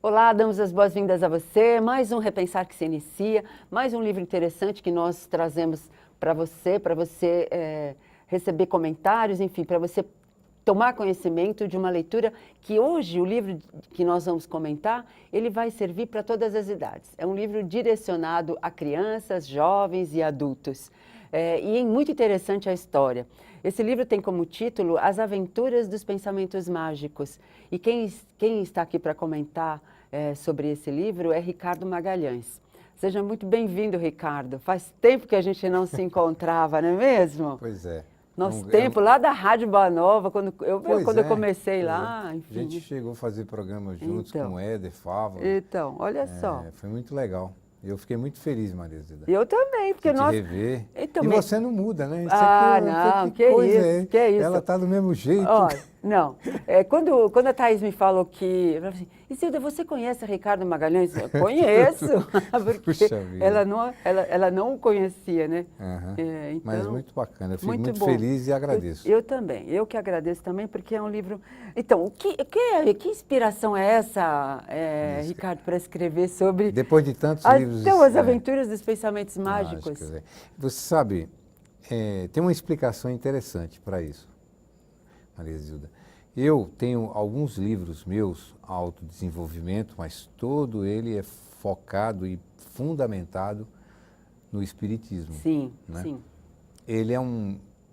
Olá, damos as boas-vindas a você. Mais um Repensar que se inicia, mais um livro interessante que nós trazemos para você receber comentários, enfim, para você tomar conhecimento de uma leitura que hoje, o livro que nós vamos comentar, ele vai servir para todas as idades. É um livro direcionado a crianças, jovens e adultos. E é muito interessante a história. Esse livro tem como título As Aventuras dos Pensamentos Mágicos. E quem está aqui para comentar sobre esse livro é Ricardo Magalhães. Seja muito bem-vindo, Ricardo. Faz tempo que a gente não se encontrava, não é mesmo? Pois é. Nosso tempo, lá da Rádio Boa Nova, quando eu comecei lá, enfim. A gente chegou a fazer programa juntos com o Éder Fávaro. Então, olha só. Foi muito legal. Eu fiquei muito feliz, Maria Zilda. Eu também, porque nós... rever. Então, e você não muda, né? Isso não, que isso, que isso. Ela tá do mesmo jeito. Olha, não. Quando a Thaís me falou que... Ela falou assim, Isilda, você conhece Ricardo Magalhães? Eu conheço, porque ela não o conhecia, né? Então, mas muito bacana, eu fico muito bom. Feliz e agradeço. Eu também, eu que agradeço também, porque é um livro... Então, que inspiração é essa, Ricardo, para escrever sobre... Depois de tantos livros... Então, As Aventuras dos Pensamentos Mágicos. Você sabe, tem uma explicação interessante para isso, Maria Zilda. Eu tenho alguns livros meus, autodesenvolvimento, mas todo ele é focado e fundamentado no Espiritismo. Sim, né? sim. Ele é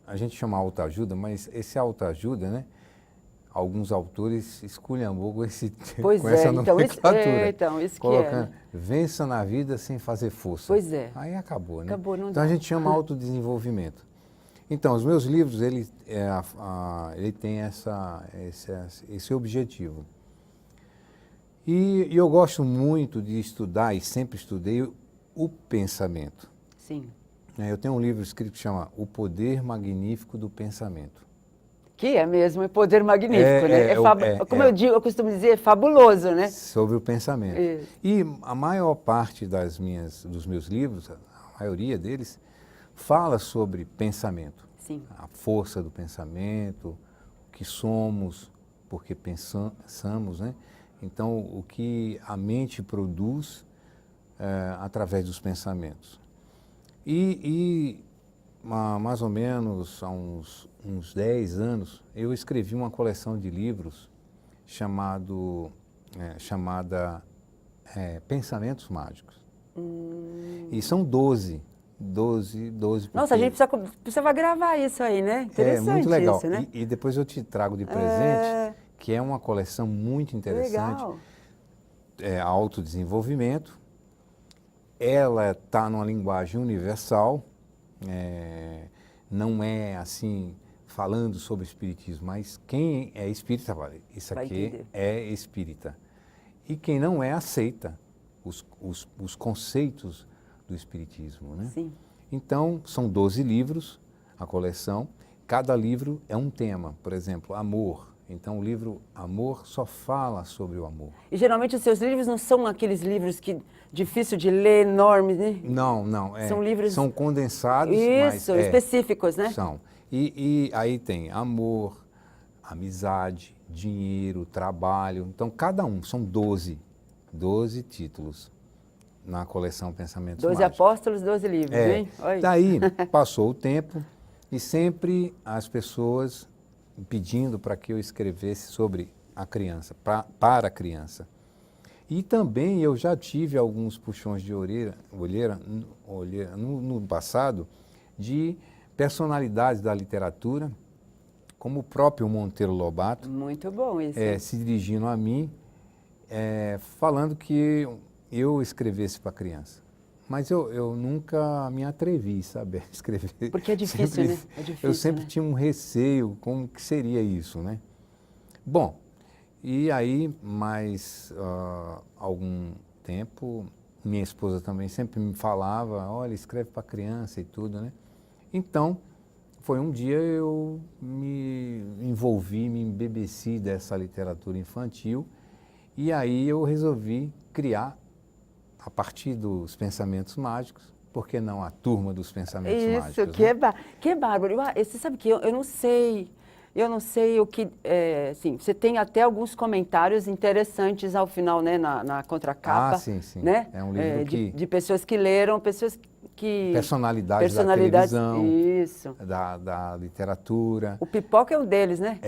a gente chama autoajuda, mas esse autoajuda, né? Alguns autores esculhambou com essa nomenclatura. Então, isso colocando, que é. Vença na vida sem fazer força. Pois é. Aí acabou, né? Acabou, não então dá. A gente chama autodesenvolvimento. Então, os meus livros, ele tem esse objetivo. E eu gosto muito de estudar, e sempre estudei, o pensamento. Sim. Eu tenho um livro escrito que chama O Poder Magnífico do Pensamento. Que é mesmo, é poder magnífico, né? Eu costumo dizer, é fabuloso, né? Sobre o pensamento. E a maior parte dos meus livros, a maioria deles, fala sobre pensamento. Sim. A força do pensamento, o que somos, porque pensamos, né? Então, o que a mente produz através dos pensamentos. Mais ou menos há uns 10 anos, eu escrevi uma coleção de livros chamada Pensamentos Mágicos. E são 12. Nossa, a gente precisa gravar isso aí, né? Interessante muito legal. Isso, né? E depois eu te trago de presente, que é uma coleção muito interessante. Legal. Autodesenvolvimento. Ela está numa linguagem universal. Não é assim, falando sobre espiritismo, mas quem é espírita fala, isso aqui é espírita. E quem não é, aceita os conceitos do espiritismo, né? Sim. Então, são 12 livros, a coleção, cada livro é um tema, por exemplo, amor. Então, o livro Amor só fala sobre o amor. E geralmente os seus livros não são aqueles livros que difícil de ler, enormes, né? Não. São livros... São condensados, Isso, mas... específicos, né? São. E aí tem amor, amizade, dinheiro, trabalho. Então, cada um, são 12 títulos na coleção Pensamentos 12 Mágicos. apóstolos, 12 livros, hein? Oi. Daí, passou o tempo e sempre as pessoas pedindo para que eu escrevesse sobre a criança, para a criança. E também eu já tive alguns puxões de orelha no passado de personalidades da literatura, como o próprio Monteiro Lobato. Muito bom isso. Se dirigindo a mim, falando que eu escrevesse para a criança. Mas eu nunca me atrevi, sabe, a escrever. Porque é difícil, né? É difícil, eu sempre tinha um receio, como que seria isso, né? Bom, e aí, mais algum tempo, minha esposa também sempre me falava, olha, escreve para criança e tudo, né? Então, foi um dia eu me envolvi, me embebeci dessa literatura infantil, e aí eu resolvi criar, a partir dos Pensamentos Mágicos, por que não a Turma dos Pensamentos Mágicos? Isso, que é bárbaro. Você sabe que eu não sei, eu não sei o que, assim, você tem até alguns comentários interessantes ao final, né, na contracapa. Sim, sim. Né? É um livro de pessoas que leram, pessoas que... Personalidades da televisão, isso. da literatura. O Pipoca é um deles, né?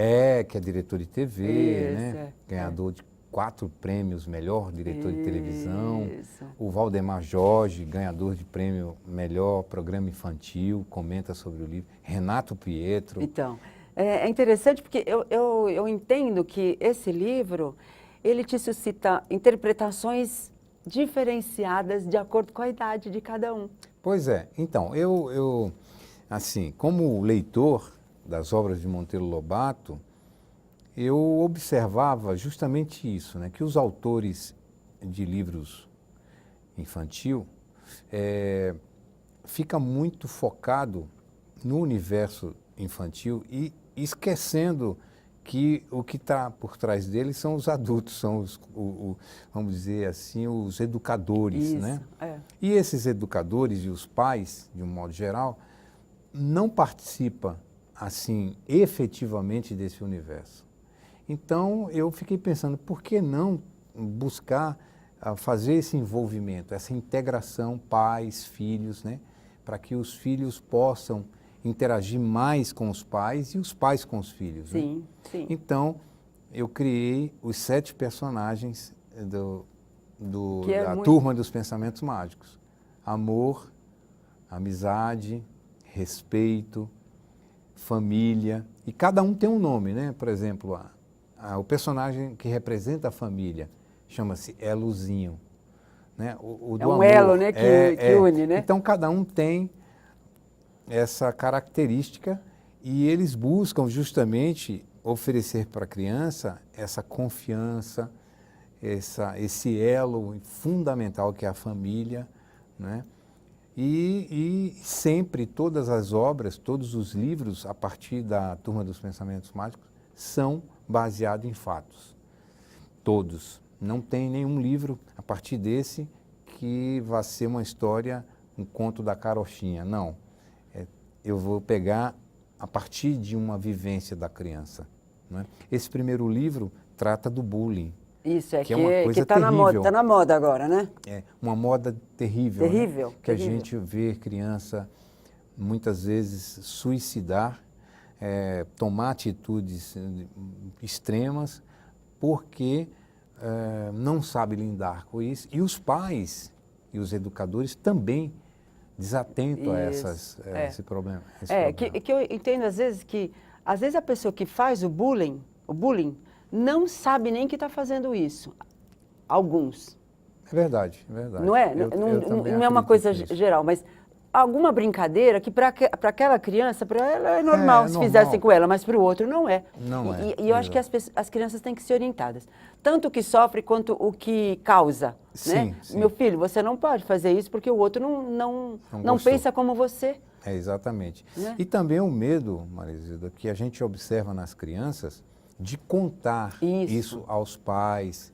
Que é diretor de TV, né? Ganhador de 4 prêmios, melhor diretor de televisão. O Valdemar Jorge, ganhador de prêmio melhor programa infantil, comenta sobre o livro. Renato Pietro. Então, é interessante porque eu entendo que esse livro, ele te suscita interpretações diferenciadas de acordo com a idade de cada um. Pois é. Então, eu assim, como leitor das obras de Monteiro Lobato, eu observava justamente isso, né? Que os autores de livros infantil fica muito focado no universo infantil e esquecendo que o que está por trás deles são os adultos, são vamos dizer assim, os educadores, isso, né? E esses educadores e os pais, de um modo geral, não participam, assim, efetivamente desse universo. Então, eu fiquei pensando, por que não buscar fazer esse envolvimento, essa integração pais, filhos, né? Para que os filhos possam interagir mais com os pais e os pais com os filhos. Sim, né? sim. Então, eu criei os 7 personagens da Turma dos Pensamentos Mágicos. Amor, amizade, respeito, família. E cada um tem um nome, né? Por exemplo, o personagem que representa a família chama-se Elozinho. Né? O do amor, elo, né? Que une, né? Então, cada um tem essa característica e eles buscam justamente oferecer para a criança essa confiança, esse elo fundamental que é a família, né? E sempre todas as obras, todos os livros a partir da Turma dos Pensamentos Mágicos são baseados em fatos. Todos. Não tem nenhum livro a partir desse que vá ser uma história, um conto da carochinha. Não. Eu vou pegar a partir de uma vivência da criança. Né? Esse primeiro livro trata do bullying. Isso, que é uma coisa tá terrível. Tá na moda agora, né? É uma moda terrível. Terrível. Né? Que terrível. a gente vê criança, muitas vezes, suicidar, tomar atitudes extremas, porque não sabe lidar com isso. E os pais e os educadores também desatentam a esse problema. Que eu entendo às vezes a pessoa que faz o bullying não sabe nem que está fazendo isso. Alguns. É verdade, é verdade. Não é? Não é uma coisa geral, mas alguma brincadeira que para aquela criança, para ela é normal se fizessem com ela, mas para o outro não é. Não é. E eu acho que as crianças têm que ser orientadas. Tanto o que sofre quanto o que causa. Sim, né? sim. Meu filho, você não pode fazer isso porque o outro não pensa como você. Exatamente. Né? E também o medo, Marizilda, que a gente observa nas crianças de contar isso aos pais,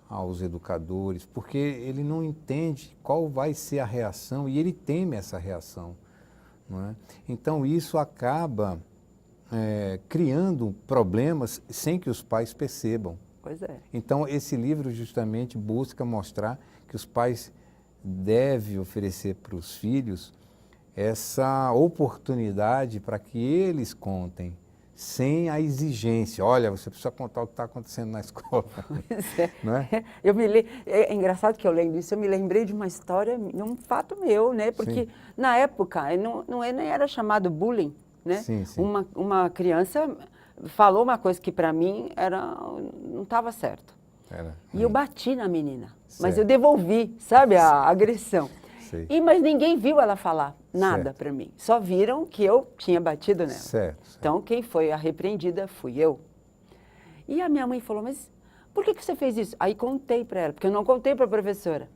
aos educadores, porque ele não entende qual vai ser a reação e ele teme essa reação. Não é? Então, isso acaba criando problemas sem que os pais percebam. Pois é. Então, esse livro justamente busca mostrar que os pais devem oferecer para os filhos essa oportunidade para que eles contem, sem a exigência. Olha, você precisa contar o que está acontecendo na escola. Pois é. Não é? É engraçado que eu lendo isso, eu me lembrei de uma história, de um fato meu, né? Porque Sim. na época nem era chamado bullying, né? Sim, sim. Uma criança falou uma coisa que para mim não estava certo. E eu bati na menina, mas eu devolvi, sabe, a agressão. Mas ninguém viu ela falar nada para mim. Só viram que eu tinha batido nela. Certo. Então, quem foi a repreendida fui eu. E a minha mãe falou, mas por que você fez isso? Aí contei para ela, porque eu não contei para a professora.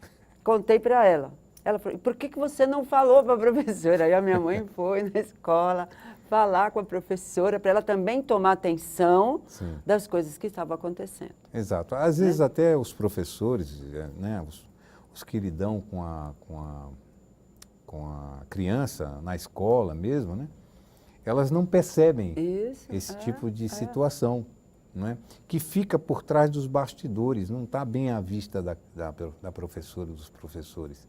Contei para ela. Ela falou, por que você não falou para a professora? Aí a minha mãe foi na escola falar com a professora, para ela também tomar atenção das coisas que estavam acontecendo. Exato. Às vezes até os professores, né, os que lidam com a criança na escola mesmo, né? elas não percebem Isso, esse tipo de situação, não é? Que fica por trás dos bastidores, não está bem à vista da professora, dos professores.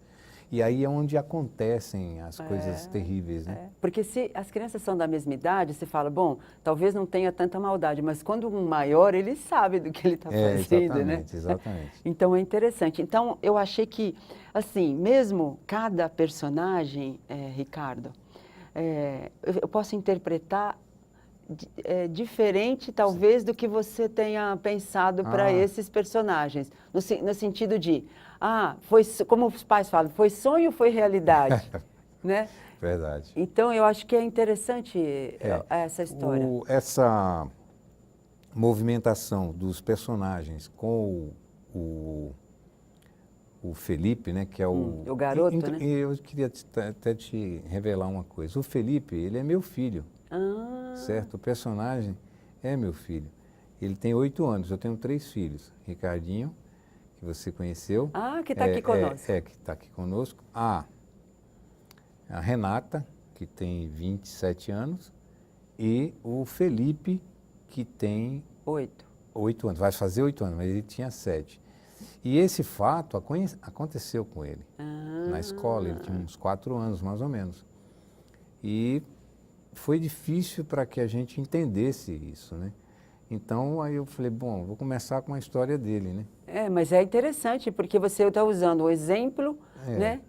E aí é onde acontecem as coisas terríveis, né? Porque se as crianças são da mesma idade, você fala, bom, talvez não tenha tanta maldade, mas quando um maior, ele sabe do que ele está fazendo, né? Exatamente. Então é interessante. Então eu achei que, assim, mesmo cada personagem, Ricardo, eu posso interpretar diferente, talvez, do que você tenha pensado para esses personagens. No sentido de, foi, como os pais falam, foi sonho ou foi realidade? Né? Verdade. Então, eu acho que é interessante essa história. Essa movimentação dos personagens com o Felipe, né, que é o garoto, né? Eu queria até te revelar uma coisa. O Felipe, ele é meu filho. Certo? O personagem é meu filho. Ele tem 8 anos, eu tenho 3 filhos. Ricardinho, que você conheceu. Que está aqui conosco. Que está aqui conosco. A Renata, que tem 27 anos. E o Felipe, que tem 8 anos. Vai fazer 8 anos, mas ele tinha 7. E esse fato aconteceu com ele. Na escola, ele tinha uns 4 anos, mais ou menos. E foi difícil para que a gente entendesse isso, né? Então, aí eu falei, bom, vou começar com a história dele, né? Mas é interessante, porque você está usando o exemplo, né?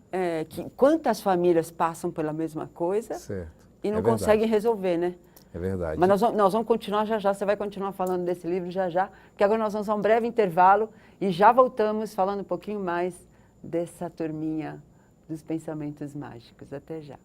Que quantas famílias passam pela mesma coisa e não conseguem resolver, né? É verdade. Mas nós vamos continuar já, você vai continuar falando desse livro já, porque agora nós vamos a um breve intervalo e já voltamos falando um pouquinho mais dessa turminha dos pensamentos mágicos. Até já.